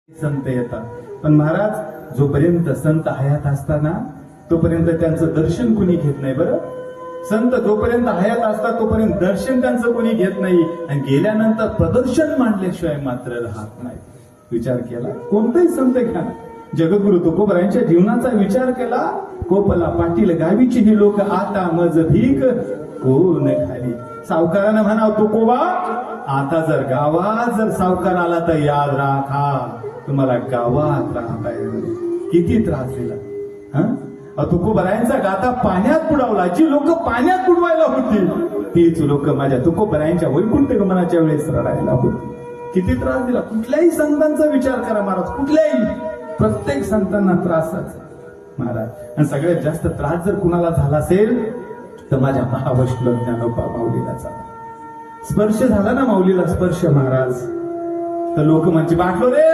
संत येतात. पण महाराज जोपर्यंत संत हयात असताना तोपर्यंत त्यांचं दर्शन कुणी घेत नाही. बरं, संत जोपर्यंत हयात असतात तोपर्यंत दर्शन त्यांचं कोणी घेत नाही आणि गेल्यानंतर प्रदर्शन मांडल्याशिवाय मात्र राहत नाही. विचार केला कोणताही संत घ्या, जगद्गुरु तुकोबरायांच्या जीवनाचा विचार केला. कोपला पाटील गावीची ही लोक आता मज भीक कोण खाली. सावकारानं म्हणाव तुकोबा, आता जर गावात जर सावकार आला तर याद राखा तुम्हाला गावात राहता येईल. किती त्रास दिला. तुकोबरायांचा गाथा पाण्यात बुडवला. जी लोक पाण्यात बुडवायला होती तीच लोक माझ्या तुकोबरायांच्या वैकुंठ गमनाच्या वेळेस रडायला होती. किती त्रास दिला. कुठल्याही संतांचा विचार करा महाराज, कुठल्याही, प्रत्येक संतांना त्रासच महाराज. आणि सगळ्यात जास्त त्रास जर कुणाला झाला असेल तर माझ्या महावैष्णव ज्ञानोबा माऊलीला झाला. स्पर्श झाला ना माऊलीला स्पर्श महाराज, तर लोक म्हणजे बाटलो रे